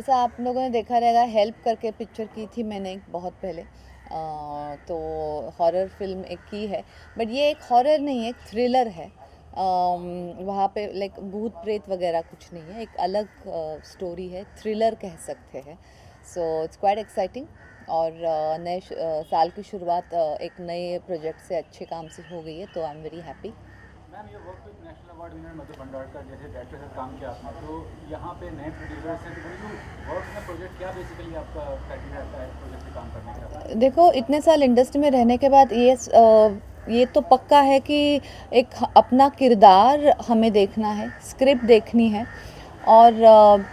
जैसा आप लोगों ने देखा रहेगा, हेल्प करके पिक्चर की थी मैंने एक बहुत पहले। तो हॉरर फिल्म एक की है, बट ये एक हॉरर नहीं है, एक थ्रिलर है। वहाँ पे लाइक भूत प्रेत वगैरह कुछ नहीं है, एक अलग स्टोरी है, थ्रिलर कह सकते हैं। So it's quite exciting. और साल की शुरुआत एक नए प्रोजेक्ट से, अच्छे काम से हो गई है, तो I am very happy. Ma'am, ये work with national award winner Madhu Bhandarkar जैसे डायरेक्टर से काम किया आपने, तो यहाँ पे नए प्रोड्यूसर से तो वर्क में प्रोजेक्ट क्या बेसिकली आपका क्राइटेरिया रहता है प्रोजेक्ट पे काम करने का? देखो, इतने साल इंडस्ट्री में रहने के बाद ये तो पक्का है कि एक अपना किरदार हमें देखना है, स्क्रिप्ट देखनी है। और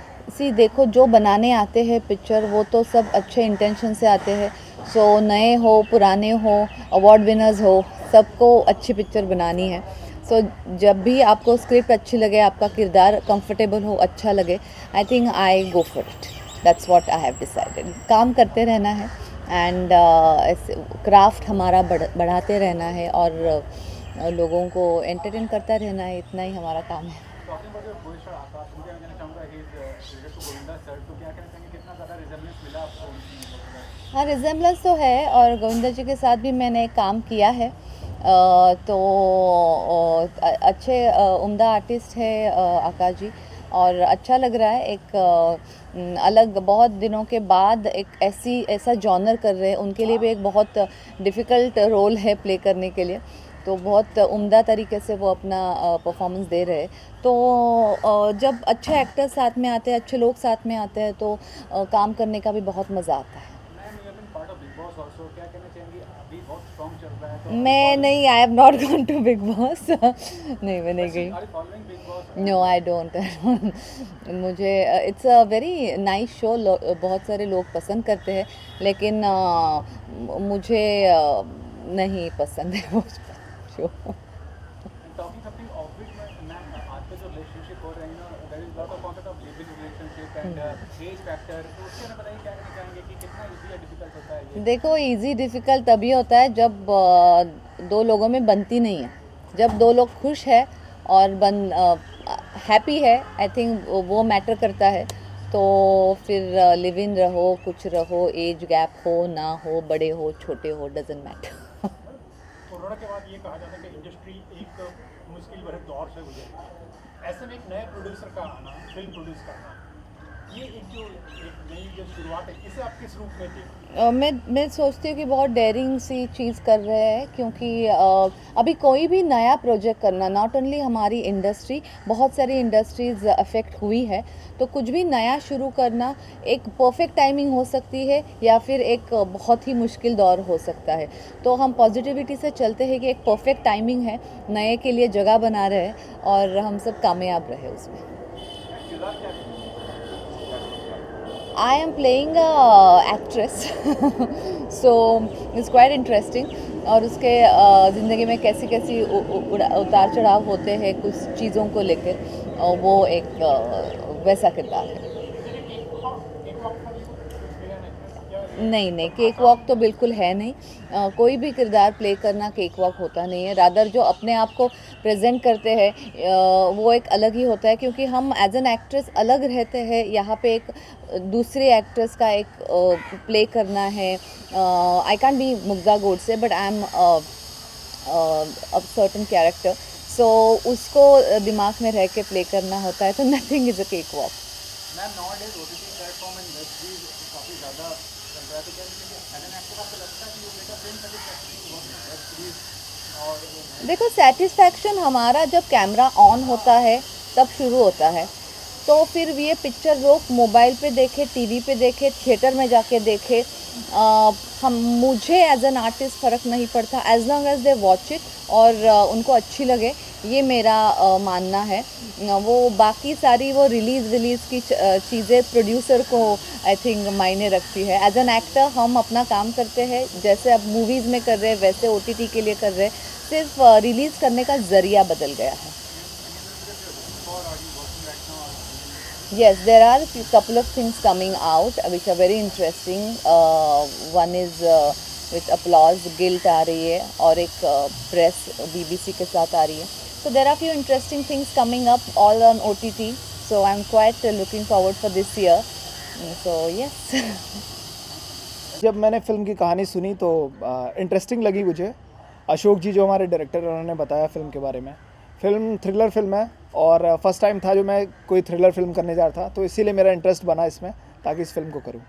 देखो, जो बनाने आते हैं पिक्चर, वो तो सब अच्छे इंटेंशन से आते हैं। सो नए हो, पुराने हो, अवार्ड विनर्स हो, सबको अच्छी पिक्चर बनानी है। सो जब भी आपको स्क्रिप्ट अच्छी लगे, आपका किरदार कंफर्टेबल हो, अच्छा लगे, I think I go for it. That's what I have decided. काम करते रहना है एंड क्राफ्ट हमारा बढ़ाते रहना है, और लोगों को एंटरटेन करता रहना है, इतना ही हमारा काम है। Talking about your costar Akash, मुझे कहना चाहूँगा he is related to Govinda sir, तो क्या कहना चाहेंगे कितना ज़्यादा रिजेम्बलेंस मिला आपको उनकी? हाँ, रिजेम्बलेंस तो है, और गोविंदा जी के साथ भी मैंने काम किया है। तो अच्छे उम्दा आर्टिस्ट है आकाश जी, और अच्छा लग रहा है। एक अलग, बहुत दिनों के बाद एक ऐसा जॉनर कर रहे हैं, उनके लिए भी एक बहुत डिफ़िकल्ट रोल है प्ले करने के लिए। तो बहुत उम्दा तरीके से वो अपना परफॉर्मेंस दे रहे हैं। तो जब अच्छे एक्टर्स साथ में आते हैं, अच्छे लोग साथ में आते हैं, तो काम करने का भी बहुत मज़ा आता है। Ma'am, you have been part of Bigg Boss also, क्या कहना चाहेंगे? अभी बहुत स्ट्रॉन्ग चल रहा है, तो मैं नहीं, I have not gone to Bigg Boss. नहीं, मैं नहीं गई। Are following Bigg Boss? No, I don't. मुझे it's a very nice show, बहुत सारे लोग पसंद करते हैं, लेकिन मुझे नहीं पसंद है वो show. Talking something of it, ma'am, आज का जो रिलेशनशिप हो रहे हैं ना, there is lot of concept of live in relationship and age factor, तो उसके में बताइए क्या कहना चाहेंगे कि कितना इजी या डिफिकल्ट होता है ये? देखो, इजी डिफ़िकल्ट तभी होता है जब दो लोगों में बनती नहीं है। जब दो लोग खुश है और हैप्पी है, आई थिंक वो मैटर करता है। तो फिर लिव इन रहो, कुछ रहो, एज गैप हो ना हो, बड़े हो छोटे हो, डजेंट मैटर। कोरोना के बाद ये कहा जाता है कि इंडस्ट्री एक मुश्किल भरे दौर से गुजर रही है, ऐसे में एक नए प्रोड्यूसर का आना, फिल्म प्रोड्यूस करना, ये एक नई जो शुरुआत है, इसे आप किस रूप में थी? मैं सोचती हूँ कि बहुत डेयरिंग सी चीज़ कर रहे हैं, क्योंकि अभी कोई भी नया प्रोजेक्ट करना, नॉट ओनली हमारी इंडस्ट्री, बहुत सारी इंडस्ट्रीज़ अफेक्ट हुई है। तो कुछ भी नया शुरू करना एक परफेक्ट टाइमिंग हो सकती है, या फिर एक बहुत ही मुश्किल दौर हो सकता है। तो हम पॉजिटिविटी से चलते हैं कि एक परफेक्ट टाइमिंग है, नए के लिए जगह बना रहे हैं, और हम सब कामयाब रहे उसमें। किरदार क्या है? I am playing a actress, so it's quite interesting। और उसके ज़िंदगी में कैसी कैसी उतार चढ़ाव होते हैं कुछ चीज़ों को लेकर, वो एक वैसा किरदार है। नहीं नहीं, केक वॉक तो बिल्कुल है नहीं। कोई भी किरदार प्ले करना केक वॉक होता नहीं है। रादर जो अपने आप को प्रेजेंट करते हैं, वो एक अलग ही होता है, क्योंकि हम एज एन एक्ट्रेस अलग रहते हैं। यहाँ पे एक दूसरे एक्ट्रेस का एक प्ले करना है। I can be Mugdha Godse, but I am a certain character. So उसको दिमाग में रह के प्ले करना होता है, तो nothing is a cake walk. Ma'am, not days OTT platform and web series काफ़ी ज़्यादा चल रहा है, तो क्या एज एन एक्टर आपको लगता है कि ये better film satisfaction web series और? देखो, सेटिस्फैक्शन हमारा जब कैमरा ऑन होता है तब शुरू होता है। तो फिर ये पिक्चर लोग मोबाइल पे देखे, टीवी पे देखे, थिएटर में जाके देखे, हम मुझे एज एन आर्टिस्ट फ़र्क नहीं पड़ता, as long as they watch it और उनको अच्छी लगे, ये मेरा मानना है। वो बाकी सारी वो रिलीज़ की चीज़ें प्रोड्यूसर को आई थिंक मायने रखती है। एज एन एक्टर हम अपना काम करते हैं, जैसे अब मूवीज़ में कर रहे हैं वैसे ओटीटी के लिए कर रहे हैं, सिर्फ रिलीज़ करने का ज़रिया बदल गया है। Yes, there are a couple of things coming out which are very interesting. One is with applause, guilt आ रही है, और एक press BBC के साथ आ रही है. So there are few interesting things coming up all on OTT. So I'm quite looking forward for this year. So yes जब मैंने फ़िल्म की कहानी सुनी तो इंटरेस्टिंग लगी मुझे। अशोक जी जो हमारे डायरेक्टर हैं उन्होंने बताया फ़िल्म के बारे में। फ़िल्म थ्रिलर फ़िल्म है और फर्स्ट टाइम था जो मैं कोई थ्रिलर फ़िल्म करने जा रहा था, तो इसीलिए मेरा इंटरेस्ट बना इसमें ताकि इस फ़िल्म को करूँ।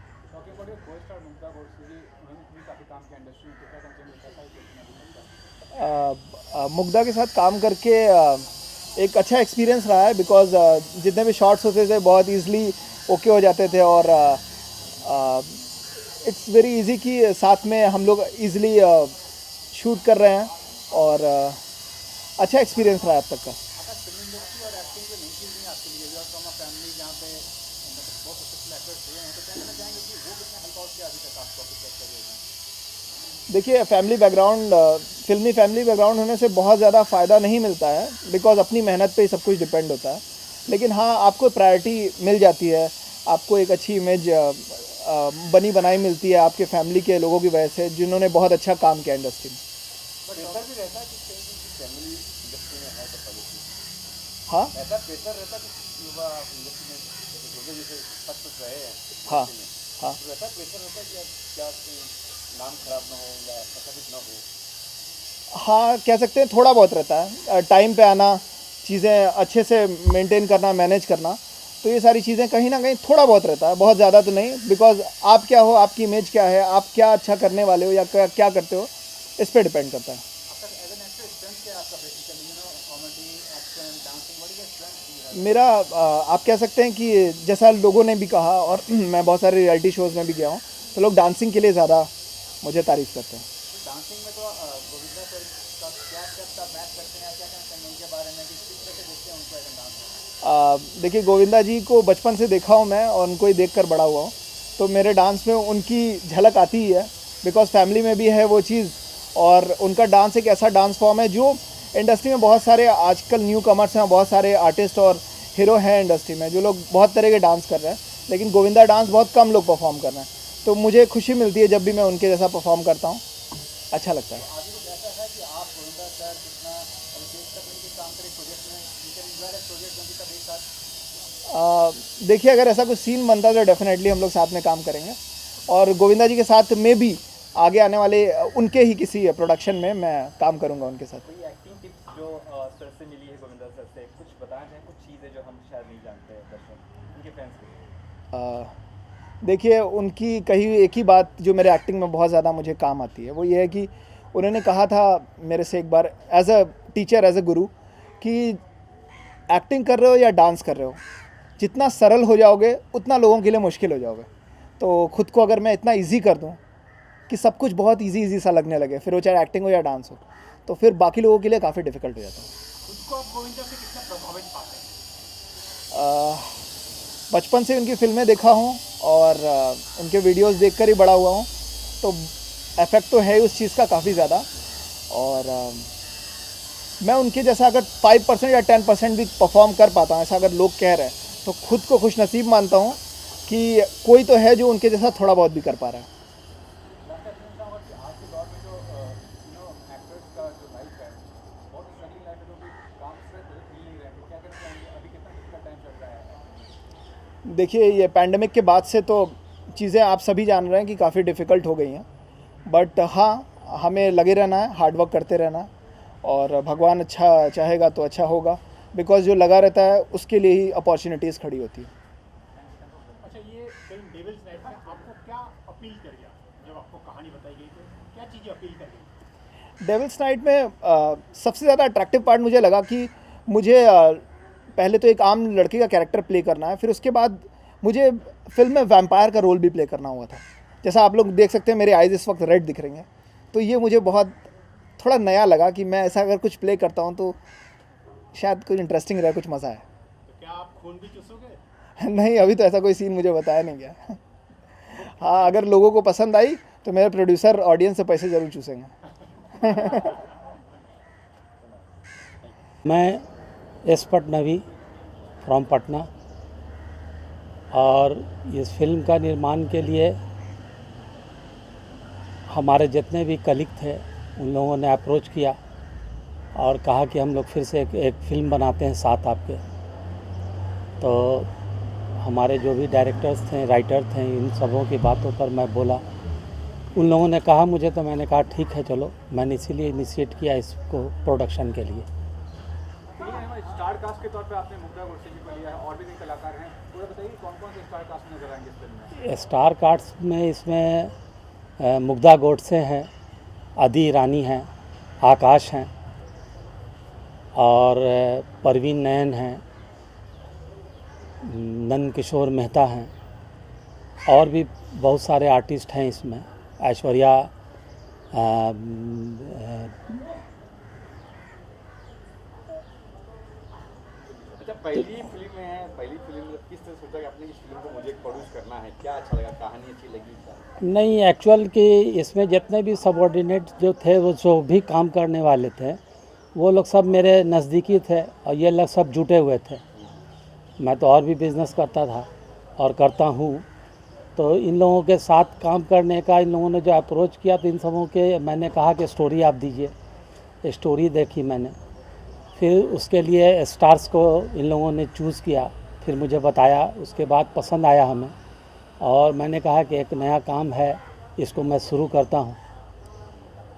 मुग्धा के साथ काम करके एक अच्छा एक्सपीरियंस रहा है बिकॉज जितने भी शॉट्स होते थे बहुत ईजिली ओके हो जाते थे और इट्स वेरी इजी कि साथ में हम लोग ईजिली शूट कर रहे हैं और अच्छा एक्सपीरियंस रहा है अब तक का। देखिए फैमिली बैकग्राउंड फिल्मी फैमिली बैकग्राउंड होने से बहुत ज़्यादा फ़ायदा नहीं मिलता है बिकॉज अपनी मेहनत पे ही सब कुछ डिपेंड होता है, लेकिन हाँ आपको प्रायोरिटी मिल जाती है, आपको एक अच्छी इमेज बनी बनाई मिलती है आपके फैमिली के लोगों की वजह से जिन्होंने बहुत अच्छा काम किया इंडस्ट्री में। हाँ हाँ हाँ हाँ कह सकते हैं थोड़ा बहुत रहता है, टाइम पे आना, चीज़ें अच्छे से मेंटेन करना, मैनेज करना, तो ये सारी चीज़ें कहीं ना कहीं थोड़ा बहुत रहता है, बहुत ज़्यादा तो नहीं बिकॉज आप क्या हो, आपकी इमेज क्या है, आप क्या अच्छा करने वाले हो या क्या करते हो, इस पर डिपेंड करता है। मेरा आप कह सकते हैं कि जैसा लोगों ने भी कहा और मैं बहुत सारे रियलिटी शोज़ में भी गया हूँ तो लोग डांसिंग के लिए ज़्यादा मुझे तारीफ़ करते हैं। देखिए गोविंदा जी को बचपन से देखा हूँ मैं और उनको ही देखकर बड़ा हुआ हूँ, तो मेरे डांस में उनकी झलक आती ही है बिकॉज फैमिली में भी है वो चीज़, और उनका डांस एक ऐसा डांस फॉर्म है जो इंडस्ट्री में बहुत सारे आजकल न्यू कमर्स हैं, बहुत सारे आर्टिस्ट और हीरो हैं इंडस्ट्री में जो लोग बहुत तरह के डांस कर रहे हैं, लेकिन गोविंदा डांस बहुत कम लोग परफॉर्म कर रहे हैं, तो मुझे खुशी मिलती है जब भी मैं उनके जैसा परफॉर्म करता हूँ, अच्छा लगता है। देखिए अगर ऐसा कोई सीन बनता है तो डेफिनेटली हम लोग साथ में काम करेंगे और गोविंदा जी के साथ में भी आगे आने वाले उनके ही किसी प्रोडक्शन में मैं काम करूंगा उनके साथ। कोई एक्टिंग टिप्स जो सर से मिली है, गोविंदा सर से कुछ बताना चाहें, कुछ चीज़ें जो हम शायद नहीं जानते हैं दर्शक उनके फैंस के। देखिए उनकी कही हुई एक ही बात जो मेरे एक्टिंग में बहुत ज़्यादा मुझे काम आती है, वो ये है कि उन्होंने कहा था मेरे से एक बार as a teacher, as a guru, कि एक्टिंग कर रहे हो या डांस कर रहे हो, जितना सरल हो जाओगे उतना लोगों के लिए मुश्किल हो जाओगे। तो खुद को अगर मैं इतना इजी कर दूं कि सब कुछ बहुत इजी सा लगने लगे, फिर वो चाहे एक्टिंग हो या डांस हो, तो फिर बाकी लोगों के लिए काफ़ी डिफ़िकल्ट हो जाता है। खुद को आप गोविंदा से कितना प्रभावित पाते हैं? बचपन से उनकी फिल्में देखा हूँ और उनके वीडियोस देखकर ही बड़ा हुआ हूँ, तो इफेक्ट तो है उस चीज़ का काफ़ी ज़्यादा, और मैं उनके जैसा अगर 5% या 10% भी परफॉर्म कर पाता हूँ, ऐसा अगर लोग कह रहे हैं, तो खुद को खुश नसीब मानता हूँ कि कोई तो है जो उनके जैसा थोड़ा बहुत भी कर पा रहा है। देखिए ये पैंडमिक के बाद से तो चीज़ें आप सभी जान रहे हैं कि काफ़ी डिफ़िकल्ट हो गई हैं, बट हाँ हमें लगे रहना है, हार्ड वर्क करते रहना है, और भगवान अच्छा चाहेगा तो अच्छा होगा, बिकॉज जो लगा रहता है उसके लिए ही अपॉर्चुनिटीज़ खड़ी होती है। अच्छा, ये फिल्म डेविल्स नाइट में आपको क्या अपील कर गया? जब आपको कहानी बताई गई तो क्या चीज़ें अपील कर गई? डेविल्स नाइट में सबसे ज़्यादा अट्रैक्टिव पार्ट मुझे लगा कि मुझे पहले तो एक आम लड़के का कैरेक्टर प्ले करना है, फिर उसके बाद मुझे फिल्म में वैम्पायर का रोल भी प्ले करना हुआ था। जैसा आप लोग देख सकते हैं मेरे आइज़ इस वक्त रेड दिख रही हैं, तो ये मुझे बहुत थोड़ा नया लगा कि मैं ऐसा अगर कुछ प्ले करता हूँ तो शायद कुछ इंटरेस्टिंग रहे, कुछ मज़ा है। तो क्या आप खून भी चूसोगे? नहीं, अभी तो ऐसा कोई सीन मुझे बताया नहीं गया। हाँ अगर लोगों को पसंद आई तो मेरे प्रोड्यूसर ऑडियंस से पैसे ज़रूर चूसेंगे। मैं एस पटनवी फ्रॉम पटना, और इस फिल्म का निर्माण के लिए हमारे जितने भी कलीग थे उन लोगों ने अप्रोच किया और कहा कि हम लोग फिर से एक फिल्म बनाते हैं साथ आपके। तो हमारे जो भी डायरेक्टर्स थे, राइटर थे, इन सबों की बातों पर मैं बोला। उन लोगों ने कहा मुझे, तो मैंने कहा ठीक है चलो। मैंने इसीलिए इनिशिएट किया इसको प्रोडक्शन के लिए। स्टार कास्ट के तौर पे आपने मुग्धा गोडसे जी को लिया है, और भी कई कलाकार हैं, पूरा बताइए कौन कौन से स्टार कास्ट नजर आएंगे इस फिल्म में? स्टार कास्ट में इसमें मुग्धा गोडसे हैं, आदि ईरानी हैं, आकाश हैं और परवीन नयन हैं, नंद किशोर मेहता हैं और भी बहुत सारे आर्टिस्ट हैं इसमें। ऐश्वर्या अच्छा, पहली फिल्म है, पहली फिल्म किस तरह सोचा कि आपने इस फिल्म को मुझे प्रोड्यूस करना है? क्या अच्छा लगा, कहानी अच्छी लगी क्या? नहीं, एक्चुअल कि इसमें जितने भी सबऑर्डिनेट जो थे, वो जो भी काम करने वाले थे, वो लोग सब मेरे नज़दीकी थे और ये लोग सब जुटे हुए थे। मैं तो और भी बिज़नेस करता था और करता हूँ, तो इन लोगों के साथ काम करने का इन लोगों ने जो अप्रोच किया, तो इन सबों के मैंने कहा कि स्टोरी आप दीजिए। स्टोरी देखी मैंने, फिर उसके लिए स्टार्स को इन लोगों ने चूज़ किया, फिर मुझे बताया, उसके बाद पसंद आया हमें और मैंने कहा कि एक नया काम है, इसको मैं शुरू करता हूँ।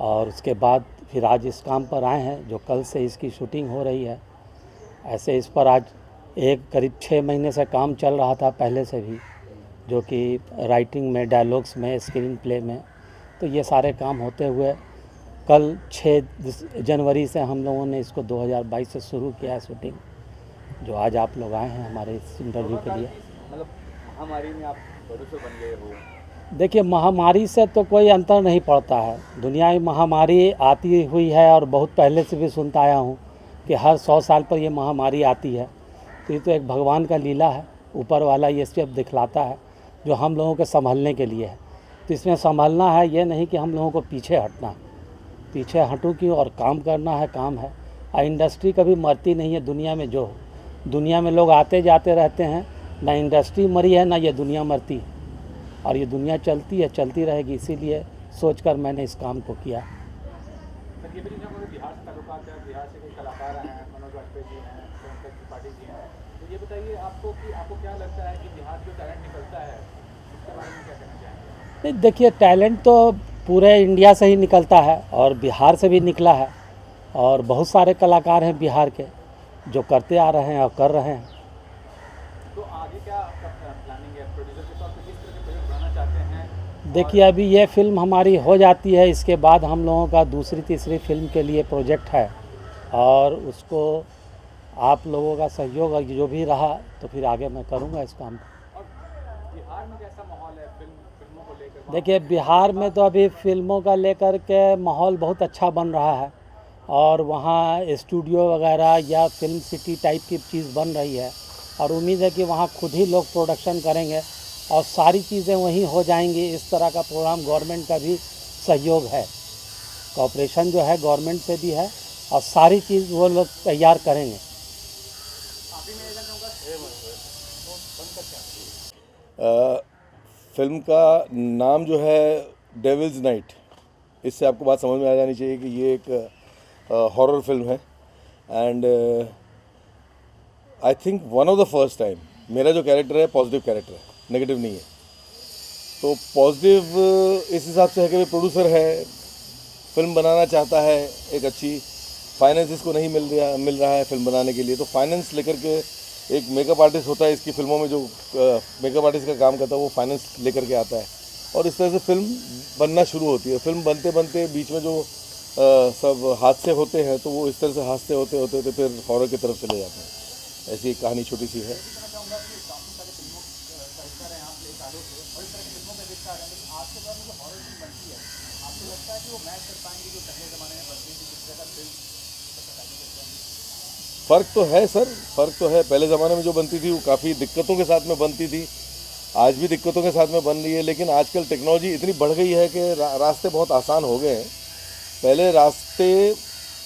और उसके बाद फिर आज इस काम पर आए हैं, जो कल से इसकी शूटिंग हो रही है। ऐसे इस पर आज करीब 6 महीने से काम चल रहा था पहले से भी, जो कि राइटिंग में, डायलॉग्स में, स्क्रीन प्ले में। तो ये सारे काम होते हुए कल 6 जनवरी से हम लोगों ने इसको 2022 से शुरू किया है शूटिंग, जो आज आप लोग आए हैं हमारे इस इंटरव्यू के लिए। मतलब महामारी में आप प्रोड्यूसर बन गए हो। देखिए, महामारी से तो कोई अंतर नहीं पड़ता है। दुनिया में महामारी आती हुई है और बहुत पहले से भी सुनता आया हूँ कि हर 100 साल पर ये महामारी आती है। तो ये तो एक भगवान का लीला है, ऊपर वाला ये सब दिखलाता है, जो हम लोगों के संभलने के लिए है। तो इसमें संभलना है, ये नहीं कि हम लोगों को पीछे हटना। पीछे हटूँ क्यों, और काम करना है, काम है। और इंडस्ट्री कभी मरती नहीं है दुनिया में। जो दुनिया में लोग आते जाते रहते हैं, ना इंडस्ट्री मरी है ना ये दुनिया मरती है, और ये दुनिया चलती है, चलती रहेगी। इसीलिए सोचकर मैंने इस काम को किया। सर, ये भी बिहार से ताल्लुकात है, बिहार से कई कलाकार हैं, मनोज वाजपेयी जी हैं, त्रिपाठी जी हैं, तो ये बताइए आपको कि आपको क्या लगता है कि बिहार जो टैलेंट निकलता है, उसके बारे में क्या कहना चाहेंगे? नहीं, देखिए, टैलेंट तो पूरे इंडिया से ही निकलता है और बिहार से भी निकला है, और बहुत सारे कलाकार हैं बिहार के जो करते आ रहे हैं और कर रहे हैं। तो आगे क्या आपका प्लानिंग है? प्रोड्यूसर के तौर पर किस तरह के प्रोजेक्ट बनाना चाहते हैं? देखिए, अभी ये फिल्म हमारी हो जाती है, इसके बाद हम लोगों का दूसरी तीसरी फिल्म के लिए प्रोजेक्ट है, और उसको आप लोगों का सहयोग जो भी रहा तो फिर आगे मैं करूँगा इस काम को। और बिहार में कैसा माहौल है फिल्मों को लेकर? देखिए, बिहार में तो अभी फिल्मों का लेकर के माहौल बहुत अच्छा बन रहा है, और वहाँ स्टूडियो वगैरह या फिल्म सिटी टाइप की चीज़ बन रही है, और उम्मीद है कि वहाँ खुद ही लोग प्रोडक्शन करेंगे और सारी चीज़ें वहीं हो जाएंगी। इस तरह का प्रोग्राम गवर्नमेंट का भी सहयोग है, कॉपरेशन जो है गवर्नमेंट से भी है, और सारी चीज़ वो लोग तैयार करेंगे। फिल्म का नाम जो है डेविल्स नाइट, इससे आपको बात समझ में आ जानी चाहिए कि ये एक हॉरर फिल्म है। And I think one of the first time मेरा जो कैरेक्टर है पॉजिटिव कैरेक्टर है, नेगेटिव नहीं है। तो पॉजिटिव इस हिसाब से है कि प्रोड्यूसर है, फिल्म बनाना चाहता है, एक अच्छी फाइनेंस इसको नहीं मिल रहा है फिल्म बनाने के लिए, तो फाइनेंस लेकर के एक मेकअप आर्टिस्ट होता है इसकी फिल्मों में, जो मेकअप आर्टिस्ट का काम करता है वो फाइनेंस लेकर के आता है, और इस तरह से फिल्म बनना शुरू होती है। फिल्म बनते बनते बीच में जो सब हादसे होते हैं, तो वो इस तरह से हादसे होते होते होते फिर हॉरर की तरफ चले जाते हैं। ऐसी एक कहानी छोटी सी है। फ़र्क तो है सर, फ़र्क तो है। पहले ज़माने में जो बनती थी वो काफ़ी दिक्कतों के साथ में बनती थी, आज भी दिक्कतों के साथ में बन रही है, लेकिन आजकल टेक्नोलॉजी इतनी बढ़ गई है कि रास्ते बहुत आसान हो गए हैं। पहले रास्ते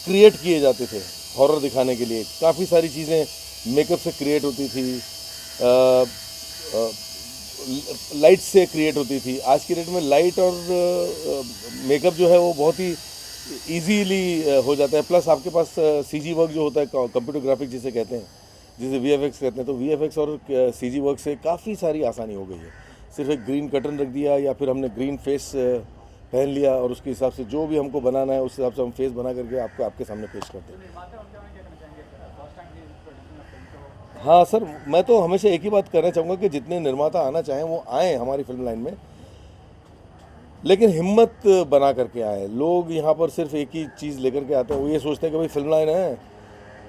क्रिएट किए जाते थे हॉरर दिखाने के लिए, काफ़ी सारी चीज़ें मेकअप से क्रिएट होती थी, लाइट से क्रिएट होती थी। आज की डेट में लाइट और मेकअप जो है वो बहुत ही इजीली हो जाता है। प्लस आपके पास सीजी वर्क जो होता है, कंप्यूटर ग्राफिक जिसे कहते हैं, जिसे VFX कहते हैं, तो VFX और CG वर्क से काफ़ी सारी आसानी हो गई है। सिर्फ एक ग्रीन कर्टन रख दिया या फिर हमने ग्रीन फेस पहन लिया और उसके हिसाब से जो भी हमको बनाना है उस हिसाब से हम फेस बना करके आपको आपके सामने पेश करते हैं। हाँ सर, मैं तो हमेशा एक ही बात कहना चाहूँगा कि जितने निर्माता आना चाहें वो आएँ हमारी फिल्म लाइन में, लेकिन हिम्मत बना करके आए। लोग यहाँ पर सिर्फ एक ही चीज़ लेकर के आते हैं, वो ये सोचते हैं कि भाई फिल्म लाइन है,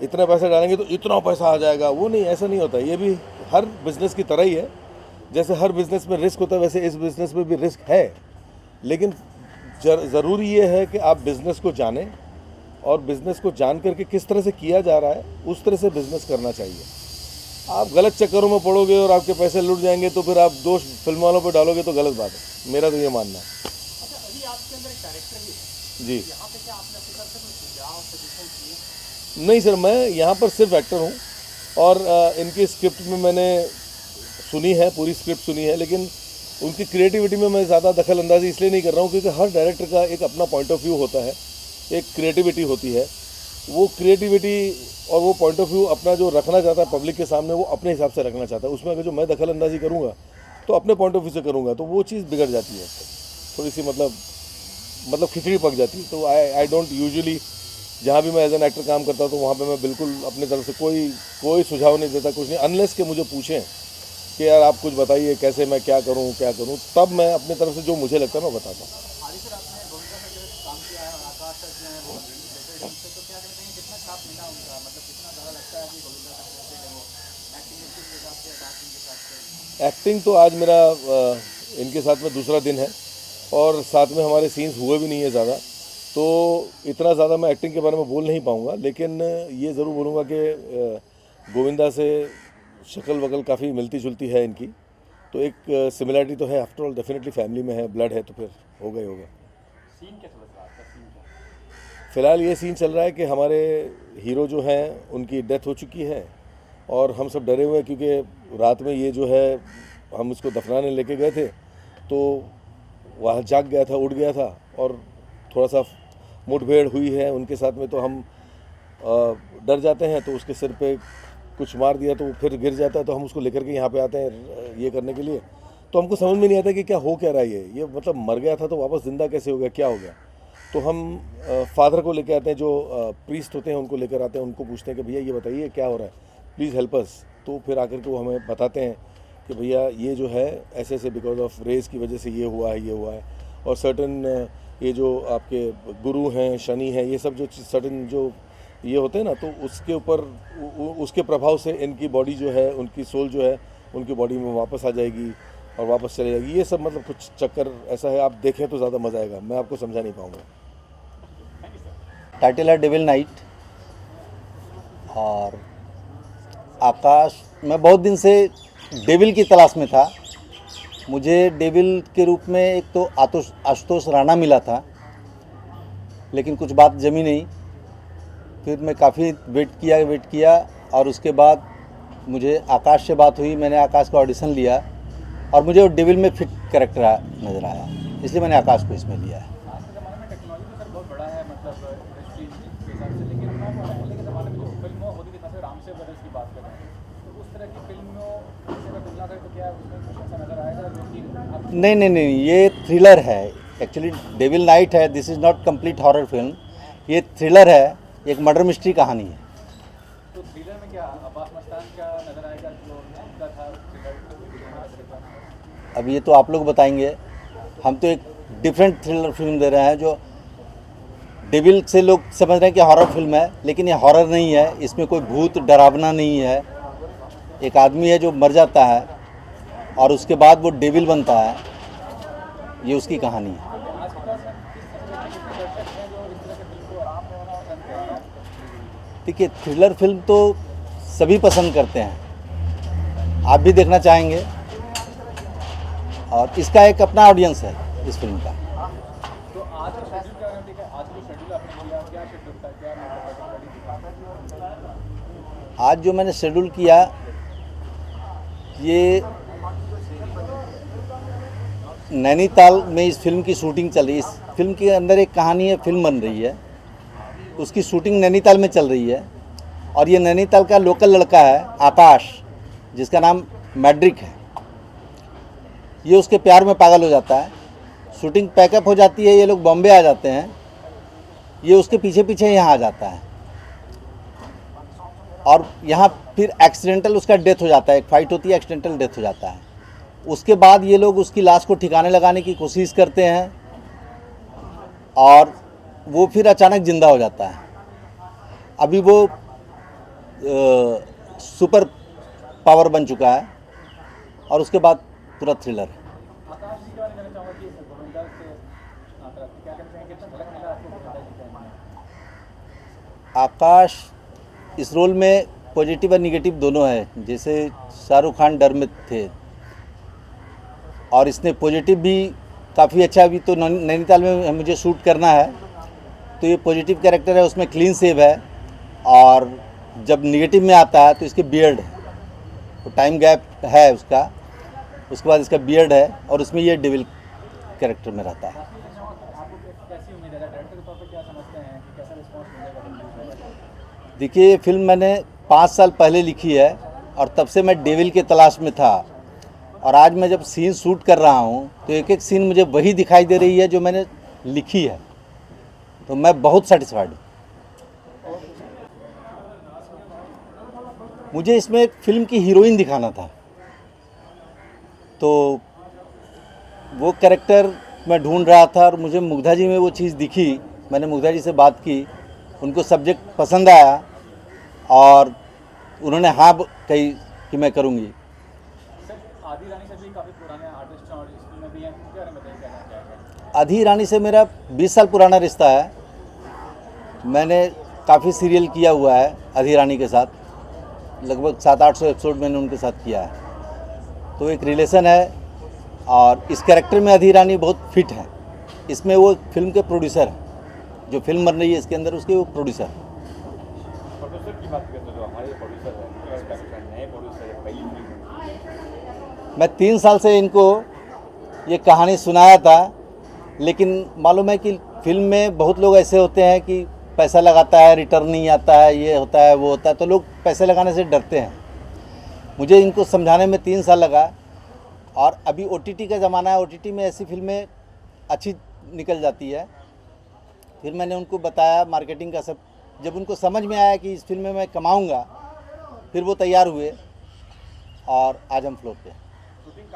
इतना पैसा डालेंगे तो इतना पैसा आ जाएगा। वो नहीं, ऐसा नहीं होता। ये भी हर बिज़नेस की तरह ही है। जैसे हर बिज़नेस में रिस्क होता है वैसे इस बिज़नेस में भी रिस्क है, लेकिन ज़रूरी ये है कि आप बिज़नेस को जानें और बिज़नेस को जान करके किस तरह से किया जा रहा है उस तरह से बिज़नेस करना चाहिए। आप गलत चक्करों में पड़ोगे और आपके पैसे लुट जाएंगे तो फिर आप दोष फिल्म वालों पर डालोगे तो गलत बात है। मेरा तो ये मानना है। अच्छा, अभी आपके अंदर एक कैरेक्टर भी है जी यहाँ पे, क्या आपने अपनी तरफ से कोई सुझाव सजेशन किए? नहीं सर, मैं यहाँ पर सिर्फ एक्टर हूँ और इनकी स्क्रिप्ट में मैंने सुनी है, पूरी स्क्रिप्ट सुनी है, लेकिन उनकी क्रिएटिविटी में मैं ज़्यादा दखल अंदाजी इसलिए नहीं कर रहा हूँ क्योंकि हर डायरेक्टर का एक अपना पॉइंट ऑफ व्यू होता है, एक क्रिएटिविटी होती है। वो क्रिएटिविटी और वो पॉइंट ऑफ व्यू अपना जो रखना चाहता है पब्लिक के सामने, वो अपने हिसाब से रखना चाहता है। उसमें अगर जो मैं दखल अंदाजी करूँगा तो अपने पॉइंट ऑफ व्यू से करूँगा तो वो चीज़ बिगड़ जाती है, थोड़ी सी मतलब खिचड़ी पक जाती है। तो आई डोंट यूजुअली, जहाँ भी मैं एज एन एक्टर काम करता हूँ तो वहाँ पे मैं बिल्कुल अपनी तरफ से कोई सुझाव नहीं देता, कुछ नहीं, अनलेस कि मुझे पूछें कि यार आप कुछ बताइए कैसे मैं क्या करूँ, तब मैं अपनी तरफ से जो मुझे लगता है मैं बताता हूँ। आदि सर, आपने गोविंदा सर के साथ काम किया है और आकाश सर जो है वो रिलेटेड हमसे, तो क्या कहते हैं कितना छाप मिला उनका, मतलब कितना ज़्यादा लगता है कि गोविंदा सर जैसे है वो एक्टिंग के हिसाब से, डांसिंग के हिसाब से? एक्टिंग तो आज मेरा इनके साथ में दूसरा दिन है और साथ में हमारे सीन्स हुए भी नहीं है ज़्यादा, तो इतना ज़्यादा मैं एक्टिंग के बारे में बोल नहीं पाऊँगा, लेकिन ये ज़रूर बोलूँगा कि गोविंदा से शक्ल वकल काफ़ी मिलती जुलती है इनकी, तो एक सिमिलरिटी तो है। आफ्टर ऑल डेफिनेटली फैमिली में है, ब्लड है, तो फिर होगा ही होगा। सीन कैसा लग रहा है आपका? सीन क्या? फ़िलहाल ये सीन चल रहा है कि हमारे हीरो जो हैं उनकी डेथ हो चुकी है और हम सब डरे हुए हैं क्योंकि रात में ये जो है हम उसको दफनाने लेके गए थे तो वहाँ जाग गया था, उठ गया था और थोड़ा सा मुठभेड़ हुई है उनके साथ में, तो हम डर जाते हैं। तो उसके सिर पे कुछ मार दिया तो वो फिर गिर जाता है, तो हम उसको लेकर के यहाँ पे आते हैं ये करने के लिए। तो हमको समझ में नहीं आता कि क्या हो क्या रहा है, ये मतलब मर गया था तो वापस ज़िंदा कैसे हो गया, क्या हो गया। तो हम फादर को लेकर आते हैं, जो प्रीस्ट होते हैं उनको लेकर आते हैं, उनको पूछते हैं कि भैया ये बताइए क्या हो रहा है, प्लीज़ हेल्प अस। तो फिर आकर के वो हमें बताते हैं कि भैया ये जो है ऐसे ऐसे बिकॉज ऑफ रेस की वजह से ये हुआ है और सर्टन ये जो आपके गुरु हैं, शनि हैं, ये सब जो सर्टन जो ये होते हैं ना, तो उसके ऊपर उसके प्रभाव से इनकी बॉडी जो है, उनकी सोल जो है उनकी बॉडी में वापस आ जाएगी और वापस चले जाएगी। ये सब मतलब कुछ चक्कर ऐसा है, आप देखें तो ज़्यादा मज़ा आएगा, मैं आपको समझा नहीं पाऊँगा। टाइटल है डेविल नाइट। और आकाश, मैं बहुत दिन से डेविल की तलाश में था। मुझे डेविल के रूप में एक तो आशुतोष राणा मिला था, लेकिन कुछ बात जमी नहीं। फिर मैं काफ़ी वेट किया और उसके बाद मुझे आकाश से बात हुई। मैंने आकाश का ऑडिशन लिया और मुझे वो डेविल में फिट कैरेक्टर नज़र आया, इसलिए मैंने आकाश को इसमें लिया है। आज के ज़माने में टेक्नोलॉजी तो सर बहुत बड़ा है, मतलब इंडस्ट्री के हिसाब से, लेकिन पहले के ज़माने में जो फिल्मों होती थी, जैसे रामसे ब्रदर्स की बात करें तो उस तरह की फिल्मों से अगर तुलना करें तो क्या उसमें कुछ ऐसा नज़र आएगा जो कि नहीं, ये थ्रिलर है। एक्चुअली डेविल नाइट है, this is not complete horror film, ये थ्रिलर है, एक मर्डर मिस्ट्री कहानी है। तो थ्रिलर में क्या अब्बास मस्तान का नज़र आएगा जो उनका था थ्रिलर? अब ये तो आप लोग बताएंगे, हम तो एक डिफरेंट थ्रिलर फिल्म दे रहे हैं। जो डेविल से लोग समझ रहे हैं कि हॉरर फिल्म है, लेकिन ये हॉरर नहीं है, इसमें कोई भूत डरावना नहीं है। एक आदमी है जो मर जाता है और उसके बाद वो डेविल बनता है, ये उसकी कहानी है। देखिए, थ्रिलर फिल्म तो सभी पसंद करते हैं, आप भी देखना चाहेंगे, और इसका एक अपना ऑडियंस है इस फिल्म का। तो आज का शेड्यूल क्या है? ठीक है, आज जो शेड्यूल आपने किया क्या शेड्यूल था, क्या मतलब आज जो मैंने शेड्यूल किया, ये नैनीताल में इस फिल्म की शूटिंग चल रही है। इस फिल्म के अंदर एक कहानी है, फिल्म बन रही है, उसकी शूटिंग नैनीताल में चल रही है। और ये नैनीताल का लोकल लड़का है आकाश, जिसका नाम मैड्रिक है। ये उसके प्यार में पागल हो जाता है। शूटिंग पैकअप हो जाती है, ये लोग बॉम्बे आ जाते हैं, ये उसके पीछे पीछे यहाँ आ जाता है और यहाँ फिर एक्सीडेंटल उसका डेथ हो जाता है। एक फाइट होती है, एक्सीडेंटल डेथ हो जाता है। उसके बाद ये लोग उसकी लाश को ठिकाने लगाने की कोशिश करते हैं और वो फिर अचानक जिंदा हो जाता है। अभी वो सुपर पावर बन चुका है और उसके बाद पूरा थ्रिलर है। आकाश जी के बारे में कहना चाहूँगा कि गोविंदा से क्या कहते हैं, कितना झलक मिला आपको गोविंदा जी के में? आकाश इस रोल में पॉजिटिव और निगेटिव दोनों है। जैसे शाहरुख खान डर में थे और इसने पॉजिटिव भी काफ़ी अच्छा। अभी तो नैनीताल में मुझे शूट करना है, तो ये पॉजिटिव कैरेक्टर है, उसमें क्लीन सेव है। और जब निगेटिव में आता है तो इसके बियर्ड है, तो टाइम गैप है उसका, उसके बाद इसका बियर्ड है और उसमें ये डेविल कैरेक्टर में रहता है। आपको कैसी उम्मीद है, डायरेक्टर के तौर पर क्या समझते हैं कि कैसा रिस्पॉन्स मिलेगा? देखिए, ये फिल्म मैंने 5 साल पहले लिखी है और तब से मैं डेविल के तलाश में था। और आज मैं जब सीन शूट कर रहा हूँ तो एक एक सीन मुझे वही दिखाई दे रही है जो मैंने लिखी है, तो मैं बहुत सेटिस्फाइड हूँ। मुझे इसमें एक फिल्म की हीरोइन दिखाना था, तो वो कैरेक्टर मैं ढूंढ रहा था और मुझे मुग्धा जी में वो चीज़ दिखी। मैंने मुग्धा जी से बात की, उनको सब्जेक्ट पसंद आया और उन्होंने हाँ कही कि मैं करूँगी। सर, आदि रानी से भी काफ़ी पुराने आर्टिस्ट हैं और इस फिल्म में भी हैं, उनके बारे में बताइए क्या कहना चाहेंगे? आदि रानी से मेरा 20 साल पुराना रिश्ता है। मैंने काफ़ी सीरियल किया हुआ है आदि रानी के साथ, लगभग 700-800 एपिसोड मैंने उनके साथ किया है, तो एक रिलेशन है। और इस कैरेक्टर में आदि रानी बहुत फिट है। इसमें वो फिल्म के प्रोड्यूसर हैं, जो फिल्म बन रही है इसके अंदर उसके वो प्रोड्यूसर हैं। प्रोड्यूसर की बात करें तो हमारे प्रोड्यूसर है, नए प्रोड्यूसर है, पहली फिल्म। मैं 3 साल से इनको ये कहानी सुनाया था, लेकिन मालूम है कि फिल्म में बहुत लोग ऐसे होते हैं कि पैसा लगाता है, रिटर्न नहीं आता है, ये होता है वो होता है, तो लोग पैसे लगाने से डरते हैं। मुझे इनको समझाने में 3 साल लगा। और अभी OTT का ज़माना है, OTT में ऐसी फिल्में अच्छी निकल जाती है। फिर मैंने उनको बताया मार्केटिंग का सब, जब उनको समझ में आया कि इस फिल्म में मैं कमाऊंगा, फिर वो तैयार हुए और आज हम फ्लोर पे हैं।